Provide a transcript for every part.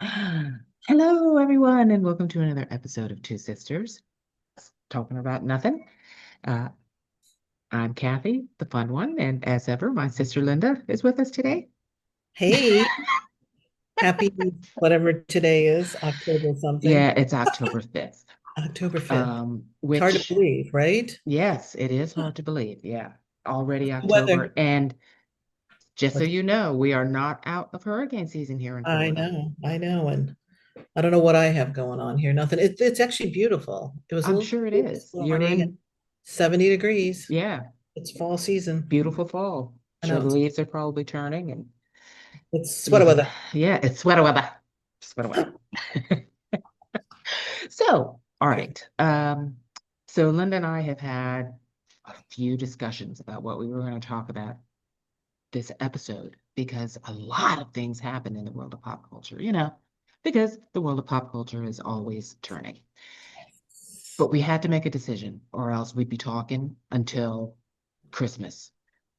Hello, everyone, and welcome to another episode of Two Sisters Talking About Nothing. Uh, I'm Kathy, the fun one, and as ever, my sister Linda is with us today. Hey, happy whatever today is, October something, Yeah, it's October 5th, October 5th. It's hard to which, believe, right? yes, it is hard to believe. Yeah, already The weather. October. And just so What's- you know, we are not out of hurricane season here in Florida. I know. And I don't know what I have going on here. Nothing. It's actually beautiful. It was a I'm little sure it cool this is. You're morning, in, 70 degrees. yeah, It's fall season. beautiful fall. I Sure, know the leaves are probably turning, and it's sweater you, weather. yeah, it's sweater weather. Sweater weather. So, all right. So Linda and I have had a few discussions about what we were going to talk about this episode because a lot of things happen in the world of pop culture, because the world of pop culture is always turning. But we had to make a decision, or else we'd be talking until Christmas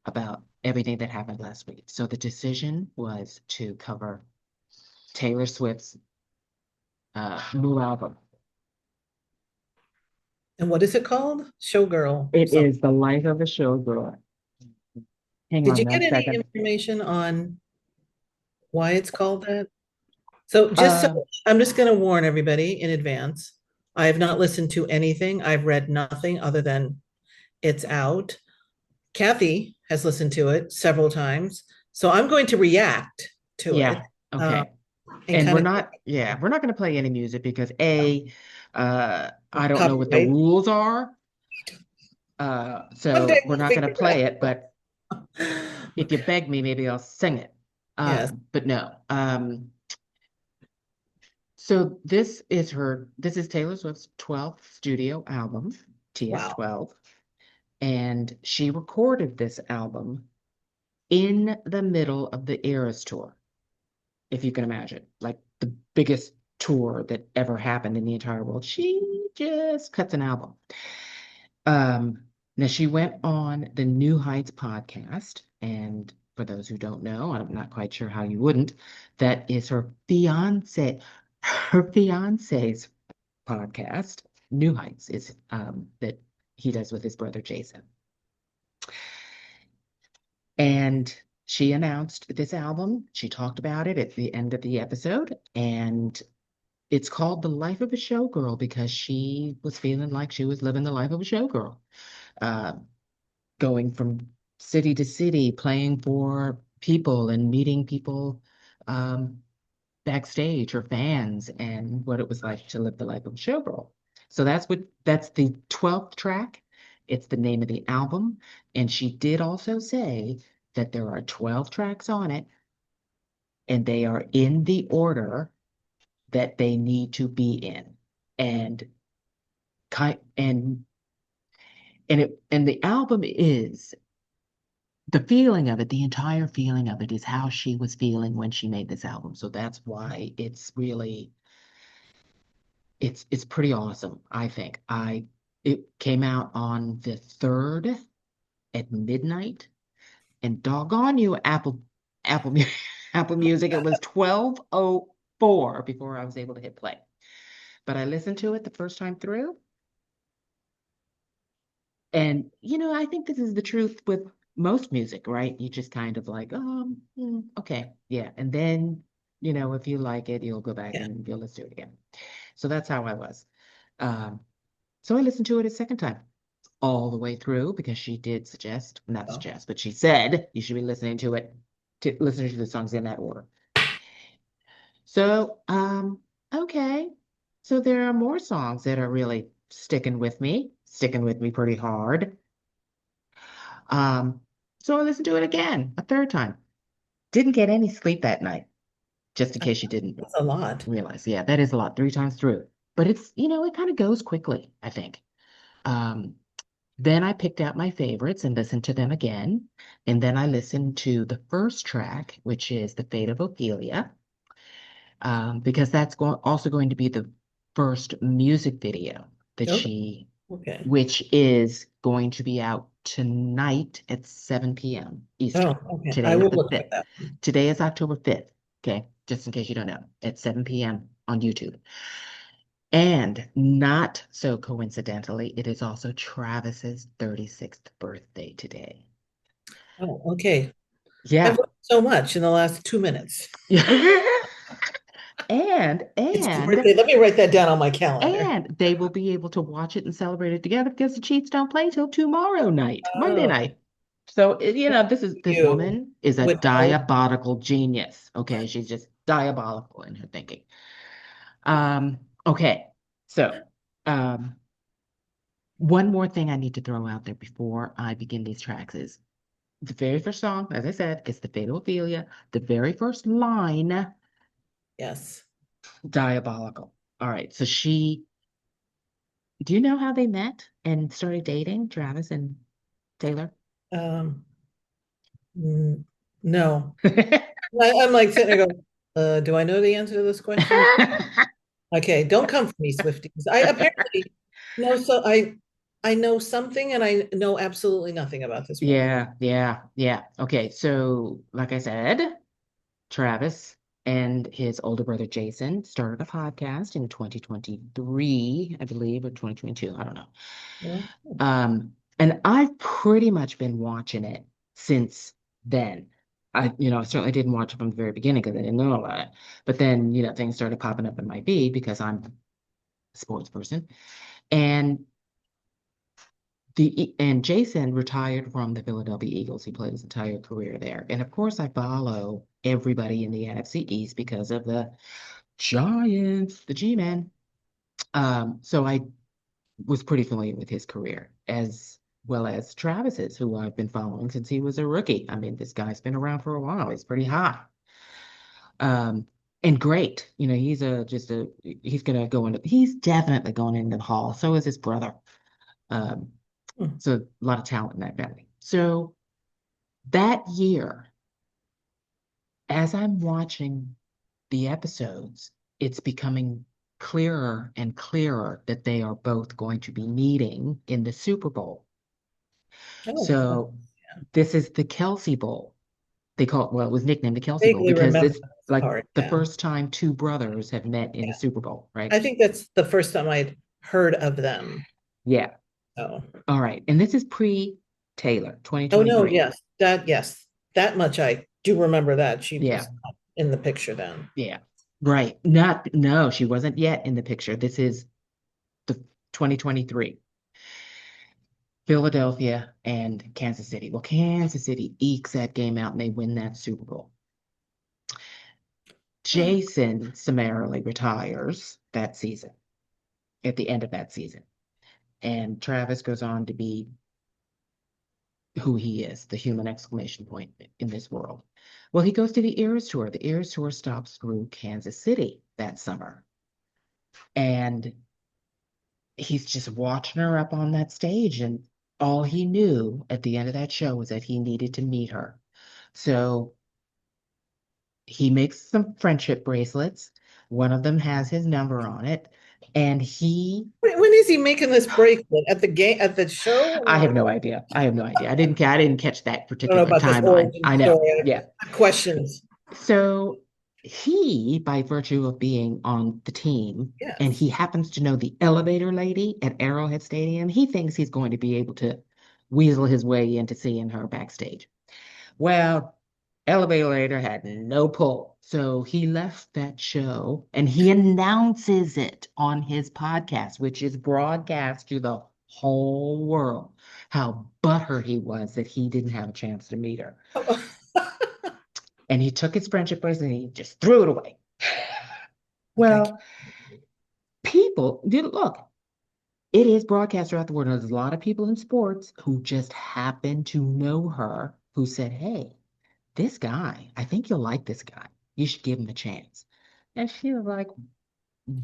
about everything that happened last week. So the decision was to cover Taylor Swift's new album. And what is it called? Showgirl. It Something. is The Life of a Showgirl. Hang Did on you get one any second. information on why it's called that? So just so Um, I'm just going to warn everybody in advance. I have not listened to anything. I've read nothing other than it's out. Kathy has listened to it several times. So I'm going to react to it yeah, uh, okay. and And kind of we're not going to play any music because I don't know what the copyright. rules are. One day So we're we'll not going figure to it play it, but out. if you beg me, maybe I'll sing it. Yes. But no. So this is Taylor Swift's 12th studio album, Wow. TS12, and she recorded this album in the middle of the Eras tour, if you can imagine, like the biggest tour that ever happened in the entire world. She just cuts an album. Now she went on the New Heights podcast, and for those who don't know, I'm not quite sure how you wouldn't, that is her fiance's podcast. New Heights is that he does with his brother Jason. And she announced this album. She talked about it at the end of the episode, and it's called The Life of a Showgirl because she was feeling like she was living the life of a showgirl, uh, going from city to city, playing for people and meeting people um, backstage or fans, and what it was like to live the life of a showgirl. So that's the 12th track. It's the name of the album. And she did also say that there are 12 tracks on it, and they are in the order that they need to be in. And kind and the album is the feeling of it, the entire feeling of it is how she was feeling when she made this album. So that's why it's pretty awesome, I think. It came out on the 3rd at midnight, and doggone you, Apple Apple Music, it was 12:04 before I was able to hit play. But I listened to it the first time through, and I think this is the truth with most music, right? You just kind of like, okay, yeah. And then, if you like it, you'll go back Yeah. and you'll listen to it again. So that's how I was. Um, so I listened to it a second time, all the way through, because she did not Oh. suggest, but she said you should be listening to the songs in that order. So, okay. So there are more songs that are really sticking with me pretty hard. Um, so I listened to it again, a third time. Didn't get any sleep that night, just in case you didn't That's a lot. realize. Yeah, that is a lot, three times through. But it kind of goes quickly, I think. Um, then I picked out my favorites and listened to them again. And then I listened to the first track, which is The Fate of Ophelia, because also going to be the first music video that Okay. Okay. which is going to be out tonight at 7 p.m. Oh, Eastern. okay. I Today is will the look for 5th. that. Today is October 5th. Okay. just in case you don't know, at 7 p.m. on YouTube. And not so coincidentally, it is also Travis's 36th birthday today. Oh, okay. I've Yeah. learned so much in the last 2 minutes. And It's his and birthday. Let me write that down on my calendar. and they will be able to watch it and celebrate it together because the Chiefs don't play till tomorrow night, Monday Oh, night. So this you woman is a would know. diabolical genius. Okay, she's just diabolical in her thinking. Okay, so um, one more thing I need to throw out there before I begin these tracks is the very first song, as I said, is the Fatal Ophelia. The very first line, Yes. diabolical. All right, so do you know how they met and started dating, Travis and Taylor? Um, no. I'm like sitting there going, do I know the answer to this question? Okay, don't come for me, Swifties. I apparently know I know something and I know absolutely nothing about this woman. Yeah, yeah, yeah. Okay, so like I said, Travis and his older brother Jason started a podcast in 2023, I believe, or 2022. I don't know. Yeah. And I've pretty much been watching it since then. I certainly didn't watch it from the very beginning because I didn't know about it. But then, things started popping up in my feed because I'm a sports person. And and Jason retired from the Philadelphia Eagles. He played his entire career there. And of course, I follow everybody in the NFC East because of the Giants, the G-Men. So I was pretty familiar with his career, as well as Travis's, who I've been following since he was a rookie. I mean, this guy's been around for a while. He's pretty hot. Um, and great. He's gonna he's definitely going into the hall. So is his brother. Um, Hmm. so a lot of talent in that family. So that year, as I'm watching the episodes, it's becoming clearer and clearer that they are both going to be meeting in the Super Bowl. Oh, oh, So this is the Kelce Bowl. Well, it was nicknamed the Kelce Bowl vaguely because remember it's this like part. the Yeah. first time two brothers have met in a Yeah. Super Bowl, right? I think that's the first time I'd heard of them. Yeah. Oh. All right. And this is pre-Taylor, Oh no, 2023. yes. That much I do remember that. She Yeah. was not in the picture then. Yeah. Right. Not, no, she wasn't yet in the picture. This is the 2023. Philadelphia and Kansas City. Well, Kansas City ekes that game out and they win that Super Bowl. Jason summarily retires that season, at the end of that season. And Travis goes on to be who he is, the human exclamation point in this world. Well, he goes to the Eras Tour. The Eras Tour stops through Kansas City that summer. And he's just watching her up on that stage. And all he knew at the end of that show was that he needed to meet her. So he makes some friendship bracelets. One of them has his number on it. And When is he making this bracelet at the game at the show? I have no idea. I have no idea. I didn't catch that I don't know particular about this timeline. origin I know. story. Yeah. I have questions. So he, by virtue of being on the team, and Yes. he happens to know the elevator lady at Arrowhead Stadium, he thinks he's going to be able to weasel his way into seeing her backstage. Well, elevator had no pull. So he left that show and he announces it on his podcast, which is broadcast to the whole world, how butthurt he was that he didn't have a chance to meet her. And he took his friendship bracelet and he just threw it away. Like I Well, people did look, it is broadcast throughout the world. And there's a lot of people in sports who just happen to know her who said, hey, this guy, I think you'll like this guy. You should give him a chance. And she was like,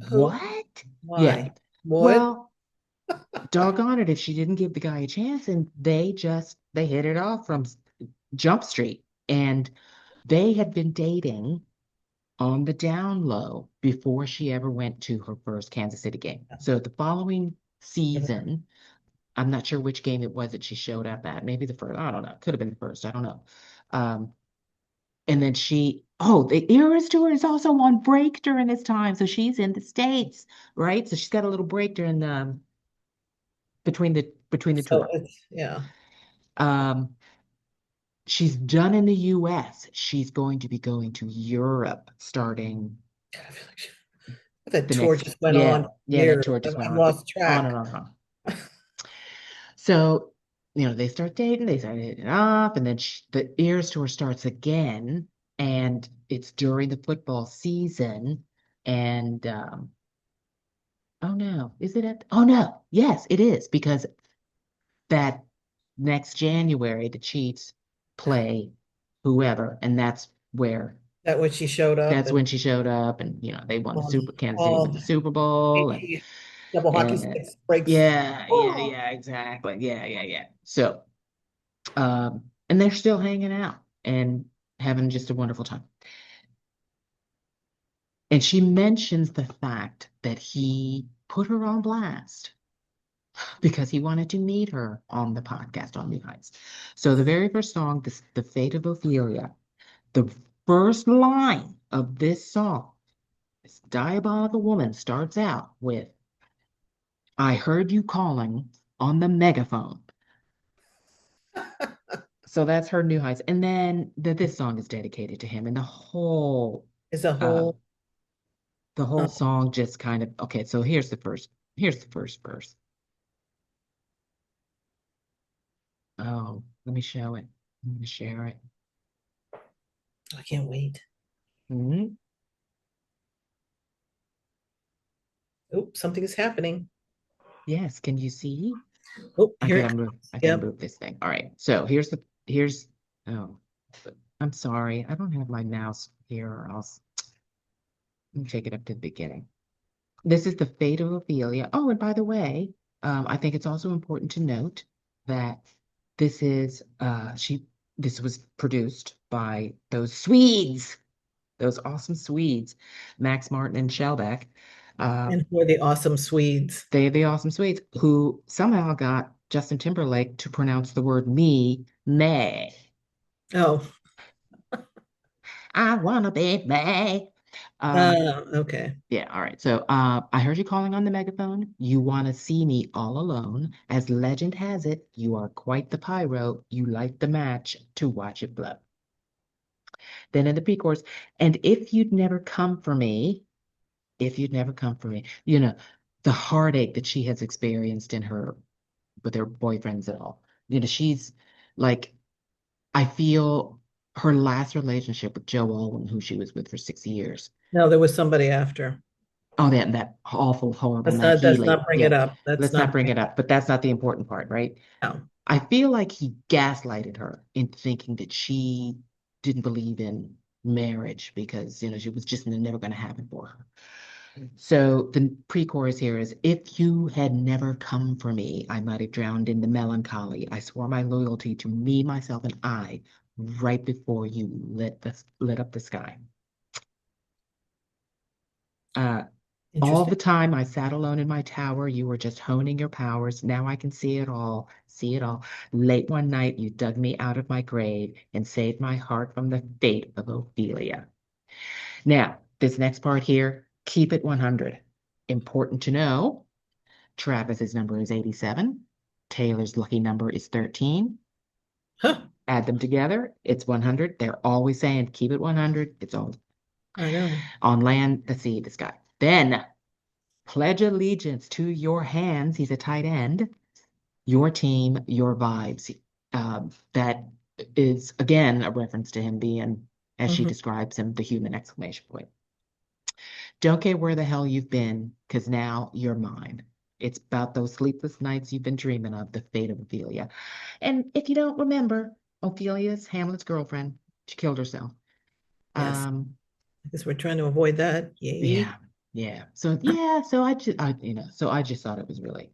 who? what? Yeah. Why? Would? Well, doggone it if she didn't give the guy a chance. And they hit it off from Jump Street. And they had been dating on the down low before she ever went to her first Kansas City game. So the following season, I'm not sure which game it was that she showed up at. Maybe the first, I don't know. Could have been the first, I don't know. Um, and then Oh, the Eras tour is also on break during this time. So she's in the States, right? So she's got a little break during the between the So tour. it's, yeah. Um, she's done in the US. She's going to be going to Europe starting God, I feel like that the tour next, just went on yeah, yeah, that years. tour just went I've lost on and track. on and on. So, they start dating, they start hitting it off, and then the Eras tour starts again, and it's during the football season. And oh no, is it at? Oh no, yes, it is because that next January the Chiefs play whoever, and That when she showed up that's when and she showed up, and they won the on Kansas City won all the Super Bowl, and AP double hockey and sticks breaks. yeah, yeah, Oh, yeah, exactly, yeah, yeah, yeah. So, and they're still hanging out and having just a wonderful time. And she mentions the fact that he put her on blast because he wanted to meet her on the podcast on New Heights. So the very first song, The Fate of Ophelia, the first line of this song, this diabolical woman starts out with, I heard you calling on the megaphone. So that's her New Heights. And then this song is dedicated to him. And is a uh whole the whole um, song just kind of okay, so here's the first verse. Oh, let me show it. I'm gonna share it. I can't wait. Mhm. Oh, something is happening. Yes, can you see? Oh, I here it gotta comes. move. I gotta Yep. move this thing. All right. So here's. Oh, I'm sorry. I don't have my mouse here, or else let me take it up to the beginning. This is the fate of Ophelia. Oh, and by the way, I think it's also important to note that this is she. This was produced by those Swedes, those awesome Swedes, Max Martin and Shellback. Uh, And for the awesome Swedes. the awesome Swedes who somehow got Justin Timberlake to pronounce the word May. Oh, I wanna be May. okay. Yeah, all right. So I heard you calling on the megaphone. You want to see me all alone. As legend has it, you are quite the pyro. You light the match to watch it blow. Then in the pre-chorus, and if you'd never come for me, the heartache that she has experienced in her with her boyfriends and all. She's like, I feel her last relationship with Joe Alwyn, who she was with for 6 years. No, there was somebody after. Oh, that awful, horrible Matt Let's Healy. not bring it Yeah, up. Let's let's not not bring bring it it up, but that's not the important part, right? up. I feel like he gaslighted her in thinking that she didn't believe in marriage because, she was just never going to happen for her. So the pre-chorus here is, if you had never come for me, I might have drowned in the melancholy. I swore my loyalty to me, myself, and I right before you lit up the sky. Uh, all Interesting. the time I sat alone in my tower, you were just honing your powers. Now I can see it all, see it all. Late one night, you dug me out of my grave and saved my heart from the fate of Ophelia. Now, this next part here, keep it 100. Important to know, Travis's number is 87. Taylor's lucky number is 13. Huh. Add them together, it's 100. They're always saying keep it 100. It's all I know. on land, the sea, the sky. Then pledge allegiance to your hands. He's a tight end. Your team, your vibes. That is, again, a reference to him being, as she Mhm. describes him, the human exclamation point. Don't care where the hell you've been, because now you're mine. It's about those sleepless nights you've been dreaming of, the fate of Ophelia. And if you don't remember, Ophelia's Hamlet's girlfriend. She killed herself. Yes. Um, I guess we're trying to avoid that. Yay. yeah, yeah. So yeah, so I just thought it was really It's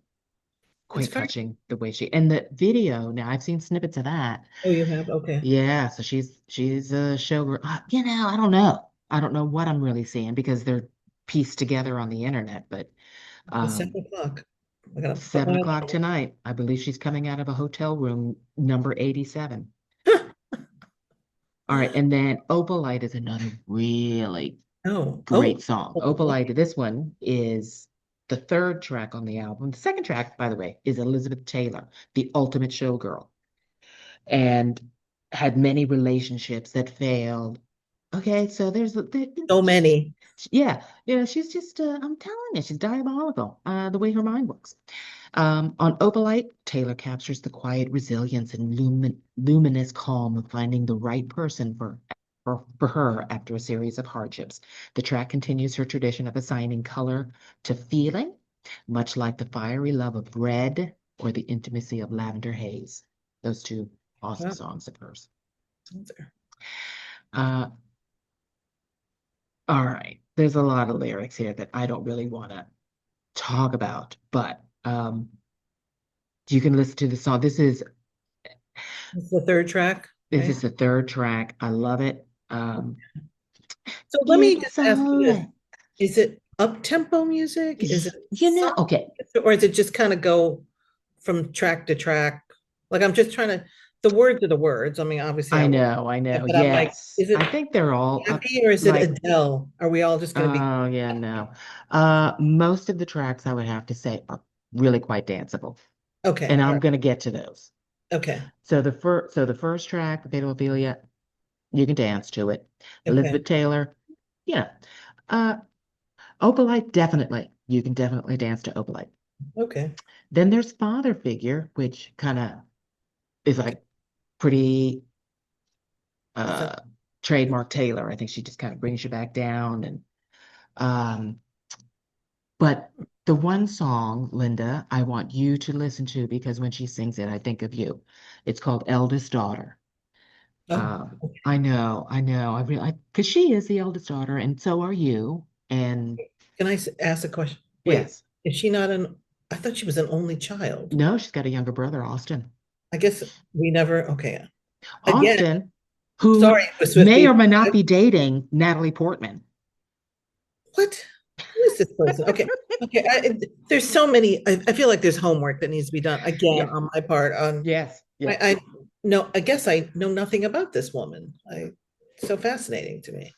quite very, touching the way she and the video. Now I've seen snippets of that. oh, you have? Okay. Yeah, so she's a showgirl. I don't know what I'm really seeing because they're pieced together on the internet. But It's um, 7 o'clock. I gotta put 7 o'clock tonight, I believe she's coming out of a hotel room number 87. All right, and then Opalite is another really Oh, great oh, song. oh, Opalite, this one is the third track on the album. The second track, by the way, is Elizabeth Taylor, the ultimate showgirl, and had many relationships that failed. Okay, so so many. yeah, she's just, I'm telling you, she's diabolical, the way her mind works. On Opalite, Taylor captures the quiet resilience and luminous calm of finding the right person for her after a series of hardships. The track continues her tradition of assigning color to feeling, much like the fiery love of red or the intimacy of lavender haze. Those two awesome Wow. songs of hers. Uh, all right. There's a lot of lyrics here that I don't really want to talk about, but you can listen to the song. It's the third track, This right? is the third track. I love it. So let me just It's ask you all this. right. Is it up-tempo music? Is it soft, Okay. or is it just kind of go from track to track? Like I'm just trying to, the words are the words. I mean, obviously I wrote I it, know. but I'm like, Yes. is I it think they're all up Kathy or is it like, Adele? Are we all just going to be oh yeah, no. Most of the tracks I would have to say are really quite danceable. okay? And All I'm right. gonna get to those. Okay. So the first track, Fatal Ophelia, you can dance to it. Okay. Elizabeth Taylor, yeah. Uh, Opalite, definitely. You can definitely dance to Opalite. Okay. Then there's Father Figure, which kind of is like pretty So, uh trademark Taylor. I think she just kind of brings you back down. And um, but the one song, Linda, I want you to listen to because when she sings it, I think of you. It's called Eldest Daughter. oh, I know, I really, because she is the eldest daughter, and so are you. And can I ask a question? Wait, yes, is she not an, I thought she was an only child. no, she's got a younger brother, Austin. I guess we never, okay. Again, Austin, who sorry, the may Swifties. or may not be dating Natalie Portman. What? Who is this person? Okay. Okay. There's so many. I feel like there's homework that needs to be done again Yeah, on my part. yes, yes. I no, I guess I know nothing about this woman. So fascinating to me.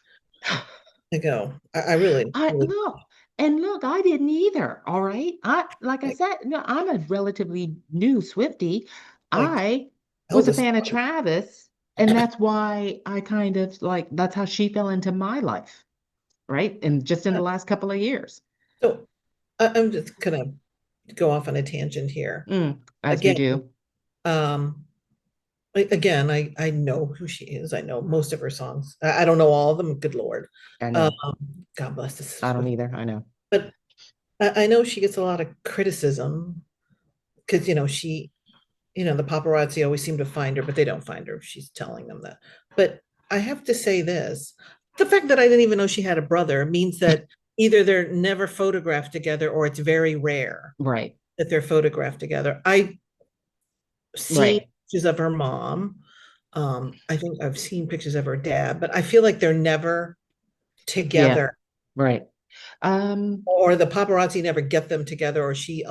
I go, I really, I really look and look, I didn't either. All right. Like I like, said, no, I'm a relatively new Swiftie. like I was a eldest fan of daughter. Travis, and that's why I kind of like that's how she fell into my life, right? And just in the last couple of years. So I'm just gonna go off on a tangent here. As we Again, do. um, again, I know who she is. I know most of her songs. I don't know all of them. Good Lord. I Um, know. God bless this. I don't either. I know. But I know she gets a lot of criticism because the paparazzi always seem to find her, but they don't find her. She's telling them that. But I have to say this: the fact that I didn't even know she had a brother means that either they're never photographed together or it's very rare Right. that they're photographed together. I seen Right. pictures of her mom. I think I've seen pictures of her dad, but I feel like they're never Yeah. together, Right. Um, or the paparazzi never get them together, or she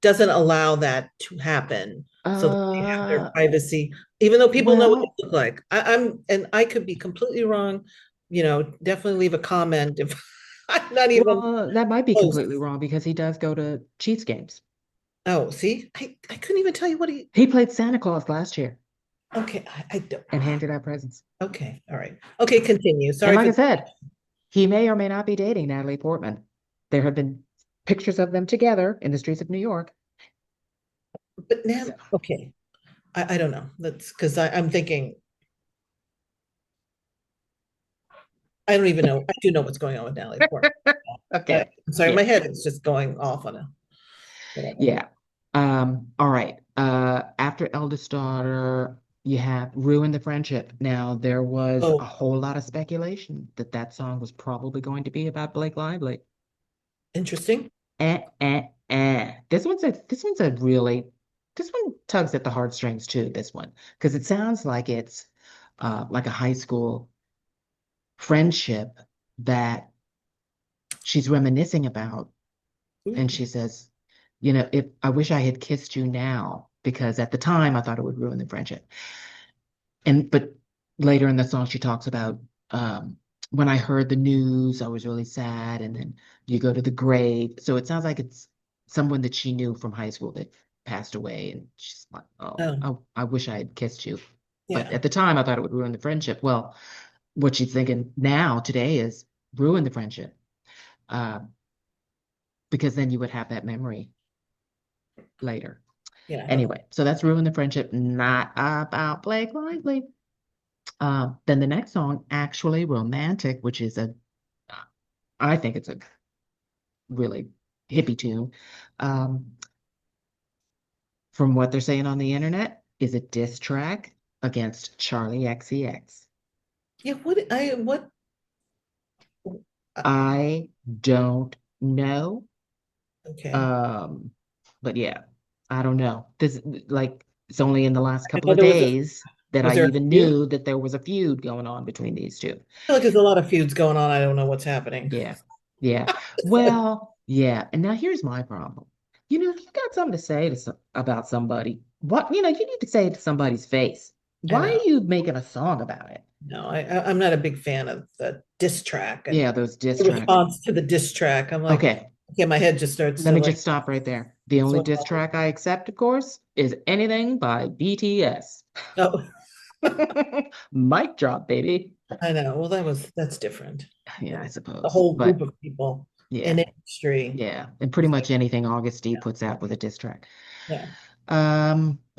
doesn't allow that to happen so that they have their uh, privacy, even though people know what they well, look like. And I could be completely wrong. Definitely leave a comment if I'm not even that might be close. completely wrong because he does go to Chiefs games. Oh, see, I couldn't even tell you what he. He played Santa Claus last year Okay, I don't. and handed out presents. Okay, all right. Okay, continue. And Sorry like for. I said, he may or may not be dating Natalie Portman. There have been pictures of them together in the streets of New York. But now, So, okay, I don't know. That's because I'm thinking I don't even know. I do know what's going on with Natalie Portman. okay. I'm sorry, Yeah. my head is just going off on a whatever. Yeah. All right. After eldest daughter, you have ruined the friendship. Now, there was a Oh, whole lot of speculation that that song was probably going to be about Blake Lively. interesting. This one's a really this one tugs at the heartstrings too, this one. Because it sounds like it's like a high school friendship that she's reminiscing about. And Ooh, she says, if I wish I had kissed you now, because at the time I thought it would ruin the friendship. And but later in the song, she talks about when I heard the news, I was really sad. And then you go to the grave. So it sounds like it's someone that she knew from high school that passed away. And she's like, oh, Oh, I wish I had kissed you. But yeah, at the time, I thought it would ruin the friendship. Well, what she's thinking now, today, is ruin the friendship, uh, because then you would have that memory later. yeah. Okay. Anyway, so that's ruin the friendship, not about Blake Lively. Then the next song, actually romantic, which is I think it's a really hippie tune. Um, from what they're saying on the internet, is a diss track against Charlie XCX. Yeah. What? I don't know. Okay. Um, but yeah, I don't know. This like it's only in the last I couple know of days that was I there a even feud? knew that there was a feud going on between these two. I feel like there's a lot of feuds going on. I don't know what's happening. Yeah. Yeah. Well, yeah. And now here's my problem. If you got something to say about somebody, you need to say it to somebody's face. I Why know. are you making a song about it? No, I'm not a big fan of the diss track and Yeah, those diss the tracks. response to the diss track. I'm like, Okay, okay, my head just starts let to me like just stop right there. The only swim. diss track I accept, of course, is anything by BTS. Oh, Mic drop, baby. I know. Well, that's different. Yeah, I The suppose. whole group But of people in yeah, industry yeah. And pretty is like, much anything August D puts out with a diss track. yeah.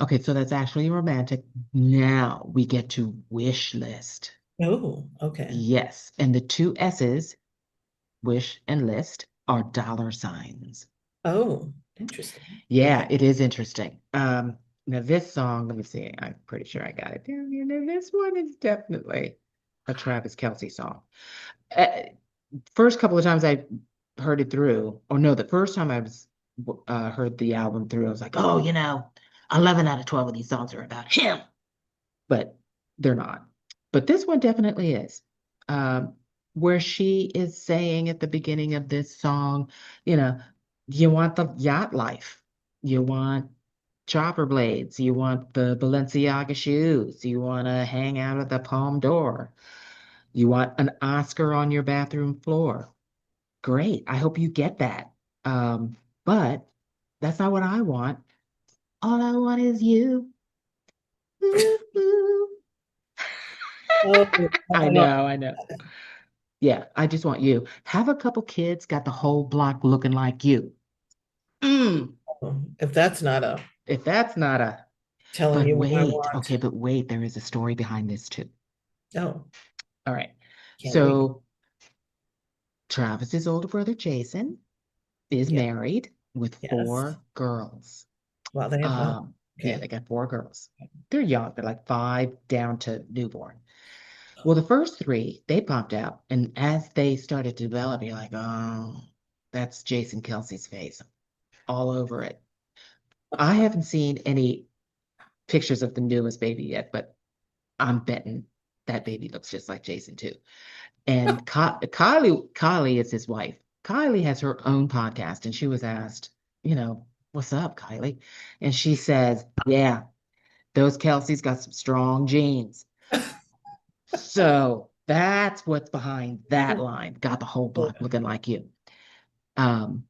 Okay, so that's actually romantic. Now we get to wish list. Oh, okay. Yes, and the two S's, wish and list, are dollar signs. Oh, interesting. Yeah, Okay. it is interesting. Now this song, let me see. I'm pretty sure I got it down here. Now this one is definitely a Travis Kelce song. Uh, First couple of times I heard it through, or no, the first time I was heard the album through, I was like, oh, 11 out of 12 of these songs are about him, but they're not. But this one definitely is. Um, where she is saying at the beginning of this song, you know, you want the yacht life, you want chopper blades, you want the Balenciaga shoes, you want to hang out at the Palm Door, you want an Oscar on your bathroom floor. Great. I hope you get that. But that's not what I want. All I want is you. Ooh, ooh. Oh, I I know. know, I know. Yeah, I just want you. Have a couple kids, got the whole block looking like you. Mm, If that's not a if that's not a, telling but you what I wait, want. okay, but wait, there is a story behind this too. Oh, All right. can't wait. So Travis's older brother Jason is Yeah. married with Yes. 4 girls. Wow, they have fun. Yeah, Okay. they got 4 girls. They're young, they're like 5 down to newborn. Well, the first 3, they popped out. And as they started to develop, you're like, oh, that's Jason Kelsey's face all over it. I haven't seen any pictures of the newest baby yet, but I'm betting that baby looks just like Jason too. And Kylie is his wife. Kylie has her own podcast, and she was asked, what's up, Kylie? And she says, yeah, those Kelsey's got some strong genes. So that's what's behind that line. Got the whole block looking like you. Um,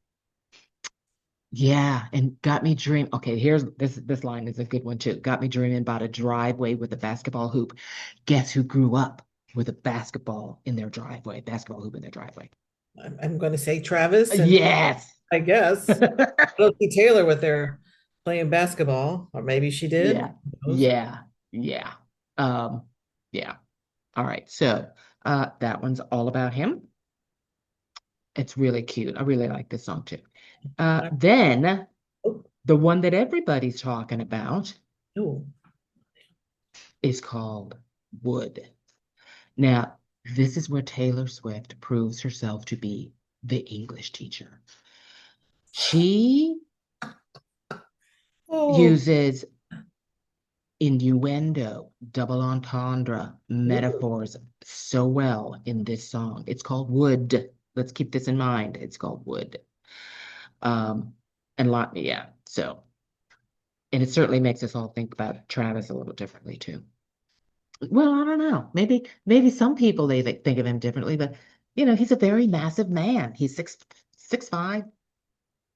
yeah, and got me dream. Okay, here's this line is a good one too. Got me dreaming about a driveway with a basketball hoop. Guess who grew up with a basketball hoop in their driveway. I'm going to say Travis, and Yes. I guess I don't see Taylor with their playing basketball, or maybe she did. Yeah. Who knows? Yeah. Yeah. Um, yeah. All right. So that one's all about him. It's really cute. I really like this song too. Then Oh, the one that everybody's talking about oh, is called Wood. Now, this is where Taylor Swift proves herself to be the English teacher. She oh, uses innuendo, double entendre, ooh. metaphors so well in this song. It's called Wood. Let's keep this in mind. It's called Wood. Um, and lot, yeah. So, and it certainly makes us all think about Travis a little differently too. Well, I don't know. Maybe some people they think of him differently, but he's a very massive man. He's 6'5",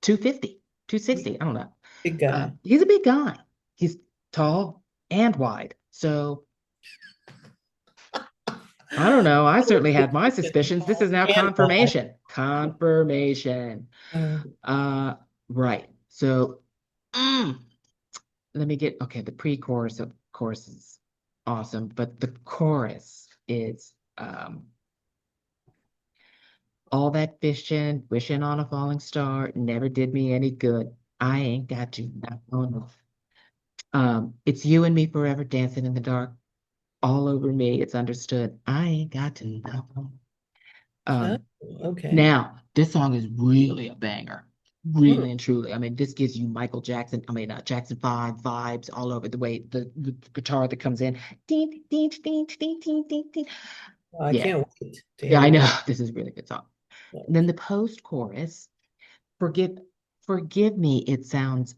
250, 260. I don't know. Big guy. He's a big guy. He's tall and wide. So I don't know. I certainly had my suspicions. This is now And wide. confirmation. Confirmation. Uh, Uh, right. So mm, let me get okay. The pre-chorus, of course, is awesome, but the chorus is all that fishing, wishing on a falling star never did me any good. I ain't got you. No. It's you and me forever dancing in the dark. All over me, it's understood. I ain't got to know. oh, Um, okay. Now, this song is really a banger. Hmm. Really and truly. I mean, this gives you Michael Jackson, I mean, Jackson 5 vibes all over the way, the guitar that comes in. Ding, ding, ding, ding, ding, ding, ding. I Yeah, can't wait to yeah, hear I the know. rest. This is a really good song. And then the post-chorus, forgive, forgive me, it sounds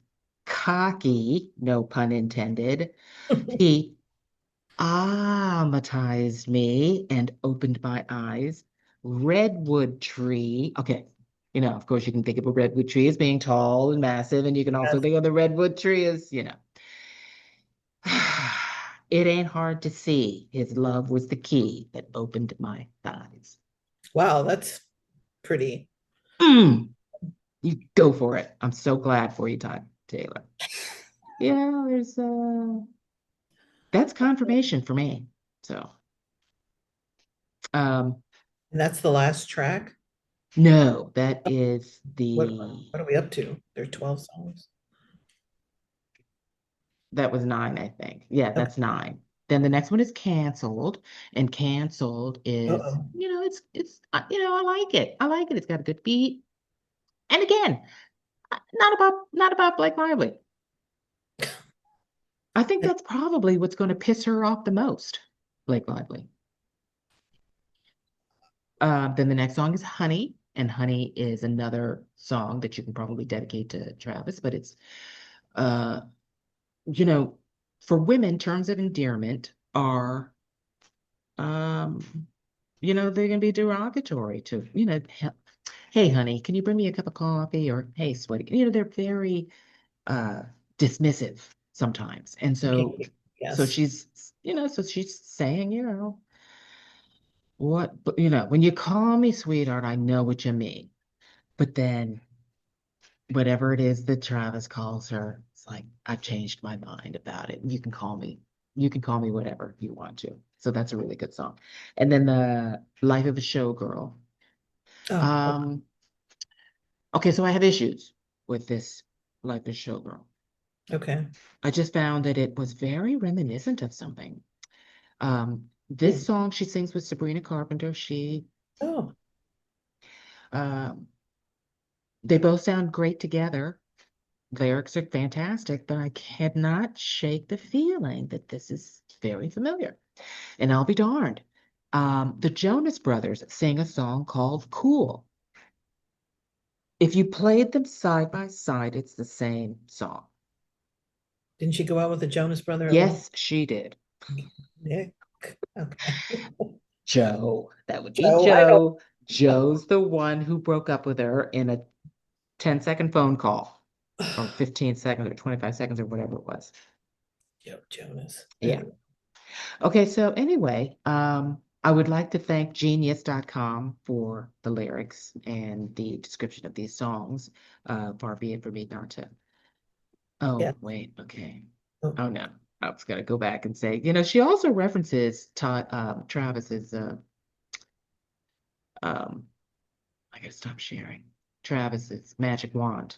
cocky, no pun intended. He amatized me and opened my eyes. Redwood tree. Okay. Of course, you can think of a redwood tree as being tall and massive, and you can also Yes. think of the redwood tree as. It ain't hard to see. His love was the key that opened my eyes. Wow, that's pretty. Mm, you go for it. I'm so glad for you, Todd Taylor. Yeah, there's that's confirmation for me. So, um, And that's the last track. no, that is What the what are we up to? There are 12 songs. that was nine, I think. Yeah, Okay. that's nine. Then the next one is canceled, and canceled is, Uh-oh. I like it. I like it. It's got a good beat. And again, not about Blake Lively. I think that's probably what's going to piss her off the most, Blake Lively. Then the next song is Honey, and Honey is another song that you can probably dedicate to Travis, but it's uh, you know, for women, terms of endearment are um, they're gonna be derogatory to, hey honey, can you bring me a cup of coffee? Or hey, sweaty, they're very uh dismissive sometimes. And so Okay. so Yes. she's saying, but when you call me sweetheart, I know what you mean. But then whatever it is that Travis calls her, it's like, I've changed my mind about it. You can call me whatever you want to. So that's a really good song. And then the Life of a Showgirl. Oh, Um, okay, so I have issues with this Life of a Showgirl. okay. I just found that it was very reminiscent of something. Hmm. This song she sings with Sabrina Carpenter. Oh, Um, they both sound great together. Lyrics are fantastic, but I cannot shake the feeling that this is very familiar. And I'll be darned. The Jonas Brothers sing a song called Cool. If you played them side by side, it's the same song. didn't she go out with the Jonas brother at one? Yes, she did. Nick. Okay. Joe. That would be Joe, I Joe. Joe's the one who broke up with her in a 10-second phone call, know. or 15 seconds, or 25 seconds, or whatever it was. Joe Jonas. Yeah. Anyway, Okay, so anyway, I would like to thank genius.com for the lyrics and the description of these songs. Far be it for me not to. yeah. Oh, wait, okay. Oh, Oh no, I was gonna go back and say, she also references Travis's um I gotta stop sharing. Travis's magic wand.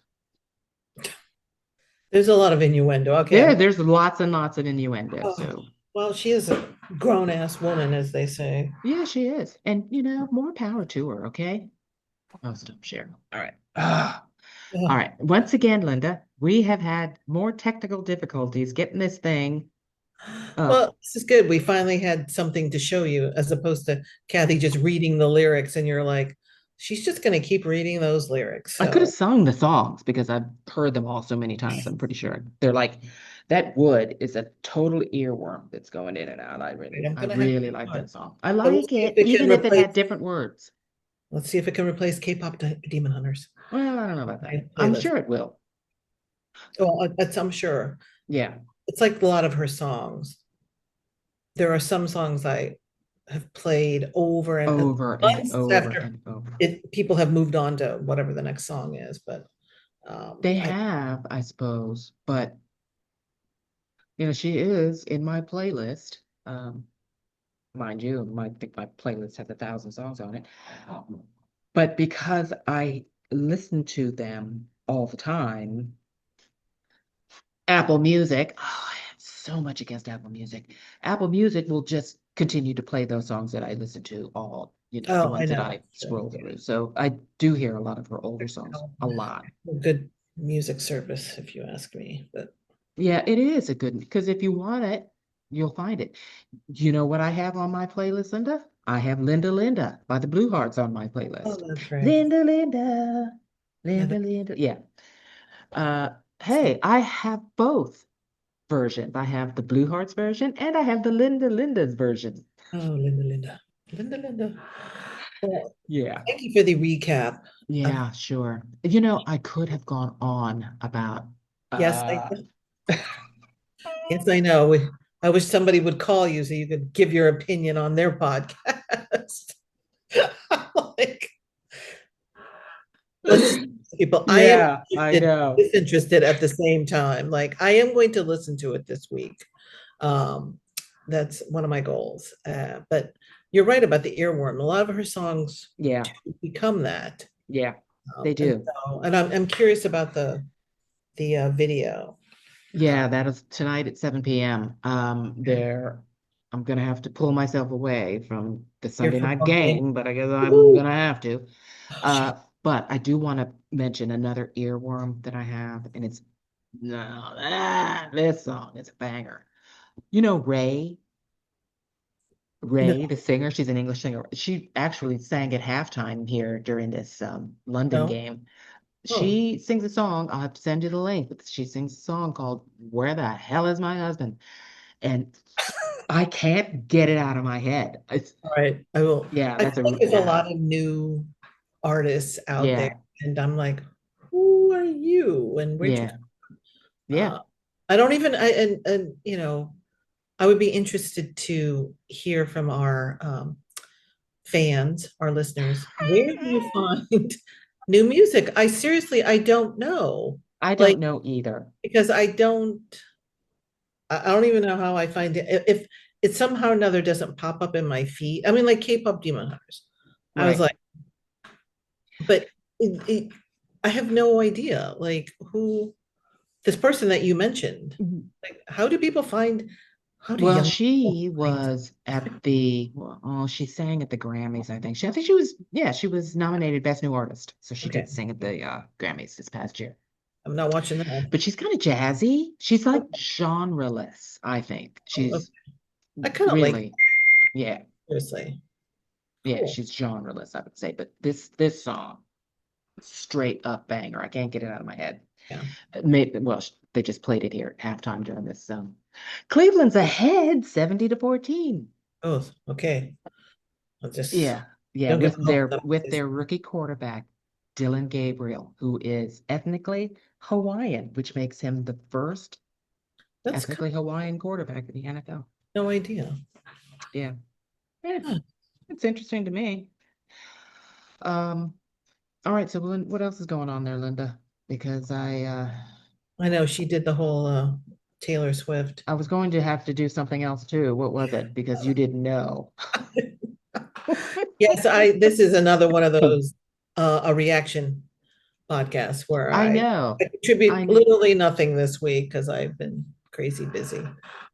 there's a lot of innuendo. Okay. There's lots and lots of innuendo, Oh, so well, she is a grown ass woman, as they say. yeah, she is. And more power to her, okay? Oh, stop sharing. All right. All Oh, right. Once again, Linda, we have had more technical difficulties getting this thing up. well, this is good. We finally had something to show you as opposed to Kathy just reading the lyrics, and you're like, she's just going to keep reading those lyrics. I could have So, sung the songs because I've heard them all so many times. I'm pretty sure they're like That wood is a total earworm that's going in and out. Right, I'm I gonna have to really move like on. that song. I So we'll like see if it, it can even if it replace, had different words. let's see if it can replace K-pop Demon Hunters. Well, I don't know about that. My I'm playlist. sure it will. Oh, that's, I'm sure. Yeah, It's like a lot of her songs. There are some songs I have played over and over and months over after and over. it, people have moved on to whatever the next song is, but They I have, I suppose, but she is in my playlist. Mind you, I think my playlist has 1,000 songs on it. But because I listen to them all the time, Apple Music, oh, I have so much against Apple Music. Apple Music will just continue to play those songs that I listen to the oh, I ones that know. I scroll through. So I do hear a lot of her older songs, Yeah. a lot. Good music service, if you ask me. But Yeah, it is a good, because if you want it, you'll find it. You know what I have on my playlist, Linda? I have Linda Linda by the Blue Hearts on my oh, playlist. that's right. Linda Linda, Yeah, Linda Linda. Yeah. Uh, so, hey, I have both versions. I have the Blue Hearts version and I have the Linda Linda's version. oh, Linda, Linda, Linda, Linda. Well, Yeah. thank you for the recap. Of, Yeah, sure. I could have gone on about yes, uh yes, I know. I wish somebody would call you so you could give your opinion on their podcast. Like, let's people. I am yeah, I interested, know. disinterested at the same time. Like, I am going to listen to it this week. Um, that's one of my goals. But you're right about the earworm. A lot of her songs Yeah, become that. yeah, they And do. so, and I'm curious about the video. Uh, Yeah, that is tonight at 7 p.m. I'm gonna have to pull myself away from the here Sunday for night bumping. game, but I guess I'm Woo! gonna have to. Oh, shit. But I do want to mention another earworm that I have, and it's no, this song is a banger. You know No. Ray, the singer, she's an English singer. She actually sang at halftime here during this London No. game. Oh, She sings a song. I'll have to send you the link, but she sings a song called "Where the Hell Is My Husband?" And I can't get it out of my head. It's all right. I will. yeah, I feel that's a like there's a yeah, lot of new artists out there, yeah, and I'm like, who are you? And where'd you yeah, come? yeah. I don't even. And I would be interested to hear from our fans, our listeners. Where do you find new music? I seriously, I don't know. I Like, don't know either. because I don't even know how I find it. If it somehow or another doesn't pop up in my feed. I mean, like K-pop Demon Hunters. I was Right. like, but I have no idea. Like who this person that you mentioned. Mhm. Like, how do people find? How do Well, young people she find? was at oh, she sang at the Grammys, I think. I think she was nominated Best New Artist. So she Okay, did sing at the Grammys this past year. I'm not watching that. But she's kind of jazzy. She's like Okay. genreless, I think. Okay. She's I kind of like it, really, yeah, seriously. yeah, Cool. she's genreless, I would say. But this song, straight up banger. I can't get it out of my head. Yeah. Maybe, well, they just played it here at halftime during this. Cleveland's ahead 70-14. Oh, okay. I'll just Yeah, yeah, don't get with my hopes their up. with their rookie quarterback, Dylan Gabriel, who is ethnically Hawaiian, which makes him the first That's ethnically Hawaiian quarterback in the NFL. no idea. Yeah. Yeah, Huh. it's interesting to me. Um, all right, so what else is going on there, Linda? Because I know she did the whole Taylor Swift. I was going to have to do something else too. What was it? Because you didn't know. Yes, I this is another one of those a reaction podcasts where I I know. contribute I literally nothing this week because I've been crazy busy.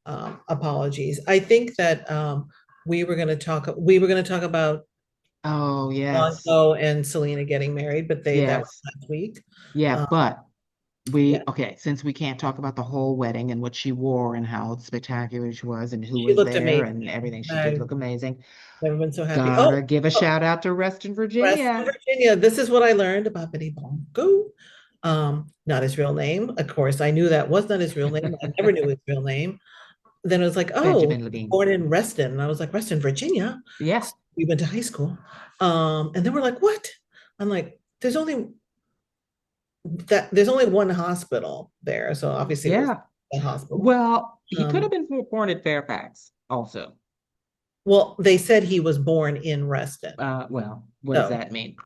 Apologies. I think that we were going to talk about oh yes. Lonzo and Selena getting married, but they that was Yes. last week. Yeah, Um, but yeah, since we can't talk about the whole wedding and what she wore and how spectacular she was and who she was looked there amazing. and everything, she did I've look amazing. never been so happy. Oh, Gotta give a oh, shout out to Reston, West Virginia. Virginia. This is what I learned about Betty Blanco. Not his real name. Of course, I knew that was not his real name. I never knew his real name. Then it was like, oh, Benjamin Levine. born in Reston. And I was like, Reston, Virginia. Yeah, So we went to high school. And then we're like, what? I'm like, there's only one hospital there. So obviously it was yeah. a hospital. Well, he could have Um, been born at Fairfax also. well, they said he was born in Reston. Well, what does So, that mean?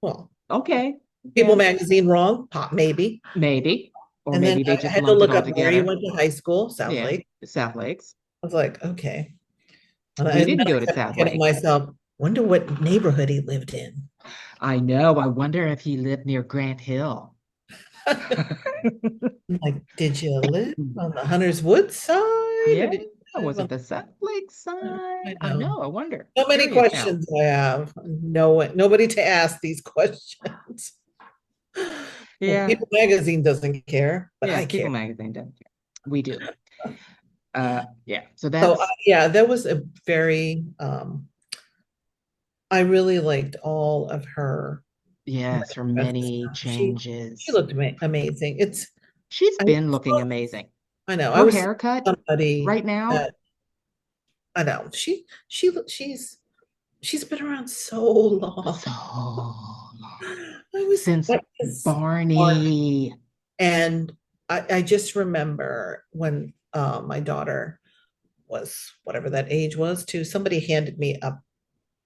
well, Okay, People yeah, Magazine wrong, pop maybe. maybe. Or And then maybe they I just had to lumped it look all up where he together. went to high school, South Yeah, Lake. South Lakes. I was like, okay. We And then didn't I go to kept South thinking to Lakes. myself, wonder what neighborhood he lived in. I know. I wonder if he lived near Grant Hill. I'm like, did you live on the Hunter's Woods side or Yeah, did you live was it on the South Lake I side? I know. know. I wonder. So many Curious now. questions I have. No one, nobody to ask these questions. And Yeah, People Magazine doesn't care, but yeah. I People care. Magazine does. We do. Yeah. So So that's yeah, that was a very I really liked all of her yes, her breakfast many stuff. She changes. looked amazing. She's I, been looking amazing. I know. I Her was haircut somebody right now, that I know. She's been around so long. so long. I Since was Barney. Barney. And I just remember when my daughter was whatever that age was too, somebody handed me a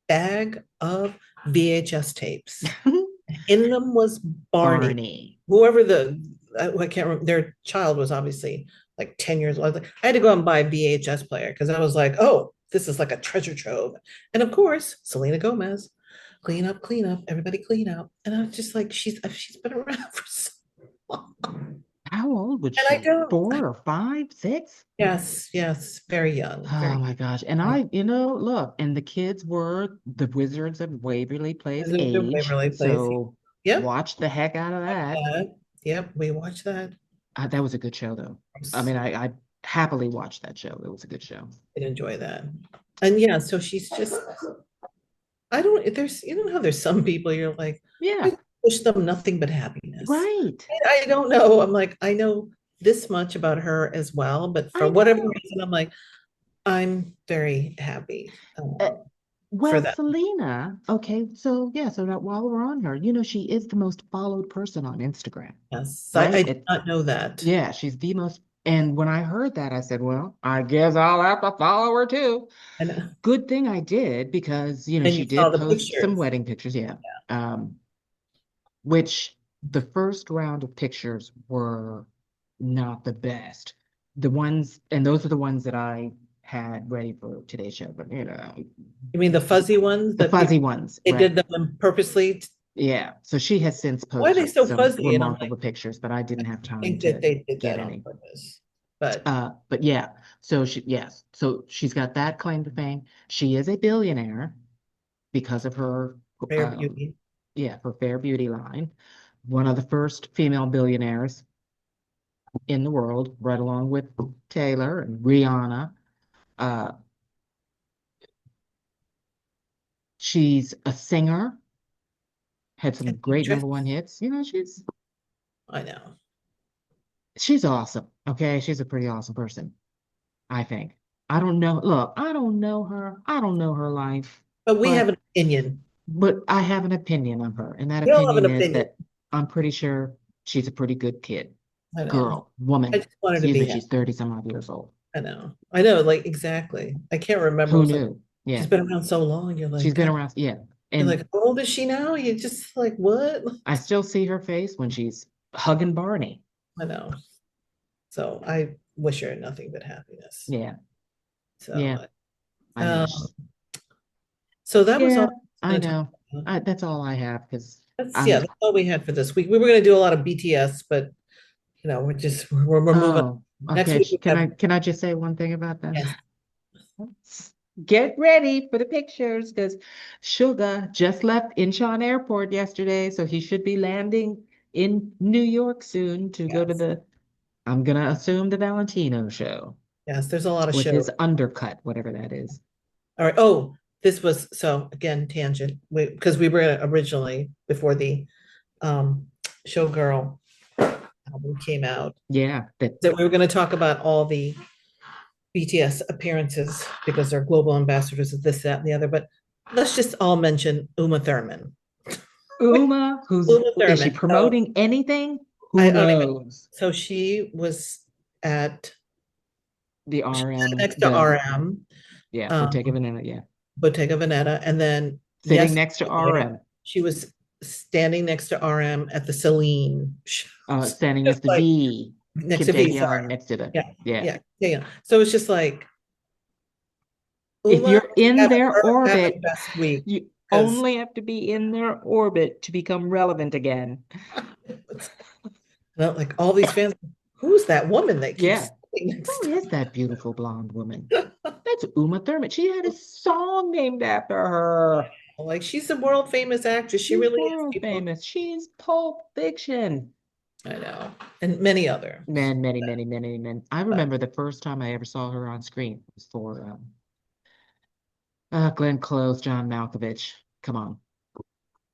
bag of VHS tapes. In them was Barney. Barney. Whoever I can't remember, their child was obviously like 10 years old. I had to go out and buy a VHS player because I was like, oh, this is like a treasure trove. And of course, Selena Gomez, clean up, everybody clean up. And I was just like, she's been around for so long. How old was And I she? don't, 4 or 5, 6? yes, very young, Oh very my gosh. And young. look, and the kids were the Wizards of Waverly Place The age. Waverly Place. So Yep, watch the heck out of watch that. that. Yep, we watched that. That was a good show, though. I mean, I happily watched that show. It was a good show. Did enjoy that. And yeah, so she's just I don't, there's, you know how there's some people you're like, Yeah, I wish them nothing but happiness. right. I don't know. I'm like, I know this much about her as well, but for I whatever know. reason, I'm like, I'm very happy Uh, for well, that. Selena, okay, so yeah, so that while we're on her, she is the most followed person on Instagram, Yes, I right? did not know that. Yeah, she's the most. And when I heard that, I said, well, I guess I'll have to follow her too. And Good thing I did because, and you she saw did the post some pictures. wedding pictures, yeah. Um, which the first round of pictures were not the best. The ones, and those are the ones that I had ready for today's show, but You mean the fuzzy ones the that people fuzzy ones, they right? did them purposely? Yeah. So she has since Why are they posted so some fuzzy? And I'm like, remarkable pictures, but I didn't have I time think that to they did get that on any. purpose. But But yeah, so yes, so she's got that claim to fame. She is a billionaire because of her, Rare um, Beauty. yeah, her Fair Beauty line. One of the first female billionaires in the world, right along with Taylor and Rihanna. Uh, she's a singer, had some And great actress. #1 hits. I know. She's awesome. Okay, she's a pretty awesome person, I think. I don't know. Look, I don't know her. I don't know her life, But we have but an opinion. I have an opinion of her, and that We all have an opinion is opinion. that I'm pretty sure she's a pretty good kid, I know. girl, I woman. just wanted to Excuse be me, happy. she's 30 some odd years old. I know. I know, like exactly. I can't remember. I Who was like, knew? she's Yeah, been around so long. You're like, she's been God, around. Yeah, you're and like, how old is she now? You're just like, what? I still see her face when she's hugging Barney. I know. So I wish her nothing but happiness. Yeah, yeah, So, I know. um, so that was all Yeah, I I was gonna talk know. about. That's all I have because Yeah, I'm. that's all we had for this week. We were gonna do a lot of BTS, but we're moving. Oh, Next okay. week we have Can I just say one thing about that? yes, Get ready for the pictures because Sugar just left Incheon Airport yesterday, so he should be landing in New York soon to go to yes, the, I'm gonna assume the Valentino show yes. There's a lot of with shows. his undercut, whatever that is. All right. Oh, this was so again tangent because we were originally before the um Showgirl album came out, Yeah, that that we were going to talk about all the BTS appearances because they're global ambassadors of this, that, and the other. But let's just all mention Uma Thurman. Uma, who's Uma is she Thurman. So promoting anything? I Who don't even. knows? So she was at The she sat RM, next to the RM, yeah, Bottega um, Veneta, yeah. Bottega Veneta, and then Sitting next to yesterday RM, she was standing next to RM at the Celine show. standing Just next to like V, next Kim to V. Tae-hyung Sorry. next to the Yeah, yeah. yeah, yeah, yeah. So it's just like If Uma you're in their have a orbit, best week you because only have to be in their orbit to become relevant again. like all these fans, who's that woman that keeps Yeah. sitting next Who to is that beautiful blonde woman? That's Uma Thurman. She had a song named after her. like she's a world famous actress. She She's really is. world People, famous. She's Pulp Fiction. I know, and many other. Man, many, many, many, many. I But remember the first time I ever saw her on screen was for Glenn Close, John Malkovich. Come on.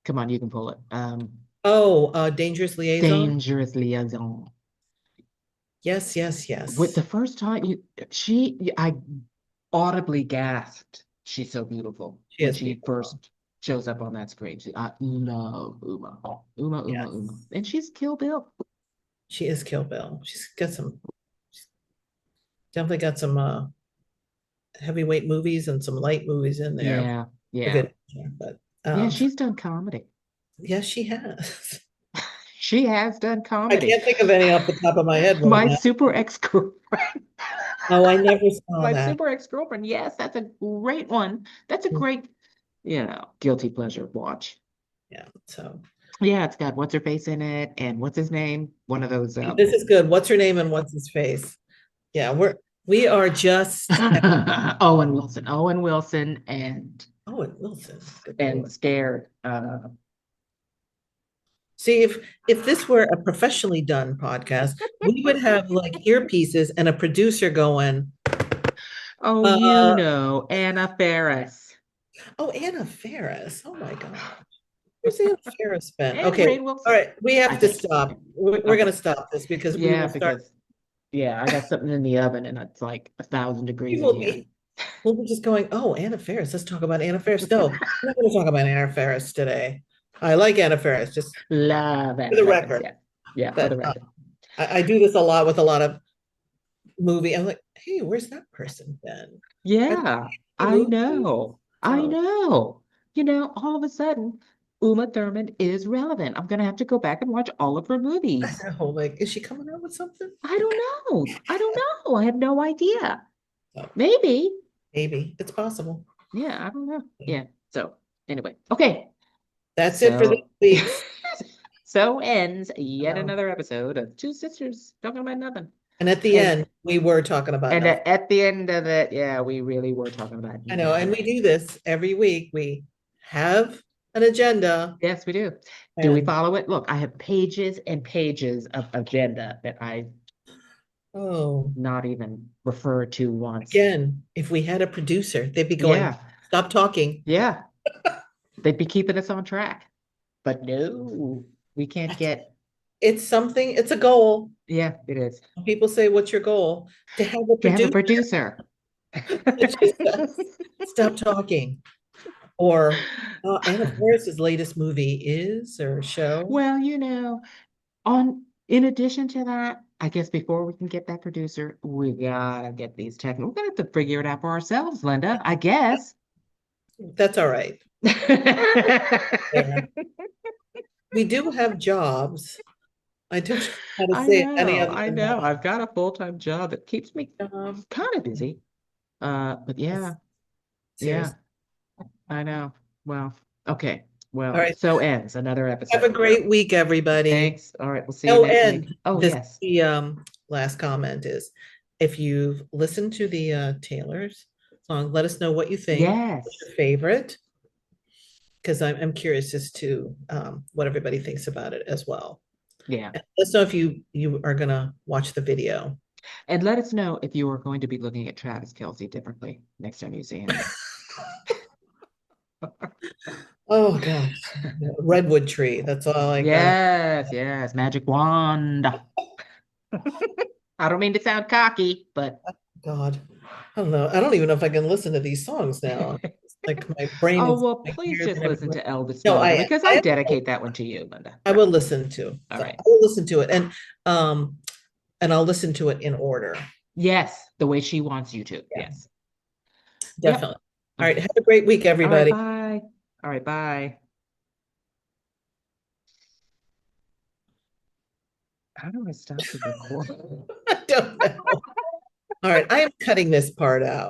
Come on, you can pull it. oh, Dangerous Liaison. Dangerous Liaison. Yes, yes, With yes. the first time I audibly gasped. She's so beautiful She when is she beautiful. first shows up on that screen. I love Uma. Uma, Uma, Uma. Yes, And she's Kill Bill. she is Kill Bill. She's got some, definitely got some heavyweight movies and some light movies in there. Yeah, A yeah. good, but Yeah, so, she's done comedy. yes, she has. She has done I comedy. can't think of any off the top of my head right My now. super ex-girlfriend. Oh, I never saw My that. super ex-girlfriend. Yes, that's a great one. That's a great, guilty pleasure watch. Yeah, so Yeah, it's got what's her face in it and what's his name? One of those this is good. What's her name and what's his face? Yeah, we are just Owen Wilson. Owen Wilson Owen Wilson. Good and Lord. Scared. See, if this were a professionally done podcast, we would have like earpieces and a producer going, Oh, uh, Anna Faris. oh, Anna Faris. Oh my God. Where's Anna Faris been? And Okay. Rainn All Wilson, right. We I have to think. stop. We're going Okay. to stop this because we Yeah, will start. because I got something in the oven and it's like 1,000 degrees We in will here. be, we'll be just going, oh, Anna Faris. Let's talk about Anna Faris. No, we're not going to talk about Anna Faris today. I like Anna Faris, just Love for Anna the Faris. record. Yeah. Yeah, for But the record. I do this a lot with a lot of movie. I'm like, hey, where's that person been? Are Yeah, they I movie? know. I So know. All of a sudden, Uma Thurman is relevant. I'm gonna have to go back and watch all of her I movies. know, like, is she coming out with something? I don't know. I don't know. I have no idea. So Maybe. maybe it's possible. Yeah, I don't know. Yeah. So anyway, okay. That's it for this So week's. so ends yet Um, another episode of Two Sisters Talking About Nothing. and at the And end, we were talking about and nothing. at the end of it, yeah, we really were talking about I know, and we nothing. do this every week. We have an agenda, Yes, we do. Do we and follow it? Look, I have pages and pages of agenda that I oh, not even refer to once. again, if we had a producer, they'd be going, Yeah, "Stop talking." yeah. They'd be keeping us on track. But no, we can't get. It's something. It's a goal. Yeah, it is. People say, "What's your goal?" To have a To have a producer producer. that just says, "Stop talking." Or Anna Faris's latest movie is or show. Well, in addition to that, I guess before we can get that producer, we gotta get these technical. We're gonna have to figure it out for ourselves, Linda, I guess. That's all right. Yeah. We do have jobs. I don't know how to I say it any know, other I than know. that. I've got a full-time job that keeps me Um, kind of busy. But yeah, yeah, seriously. I know. Well, okay. All Well, right. so ends another Have a episode. great week, everybody. Thanks. All right, we'll see you Oh, next and week. Oh, this yes. the last comment is if you've listened to the Taylor's song, let us know what you think. What's Yes. your favorite? Because I'm curious as to what everybody thinks about it as well. Yeah. And let us know if you are gonna watch the video. And let us know if you are going to be looking at Travis Kelce differently next time you see him. Oh gosh, redwood tree. That's all I got. Yes, yes, magic wand. I don't mean to sound cocky, but God, I don't know. I don't even know if I can listen to these songs now. It's like my brain oh is well, my please ears just and listen everywhere. to Elvis No, Duran because I I dedicate that one to you, Linda. I will listen to. All So I right. will listen to it, um and I'll listen to it in order. Yes, the way she wants you to. Yeah, Yes. Yep. definitely. All right, Okay. have a great week, All right, everybody. bye. All right, bye. How do I stop the record? I don't know. All right, I am cutting this part out.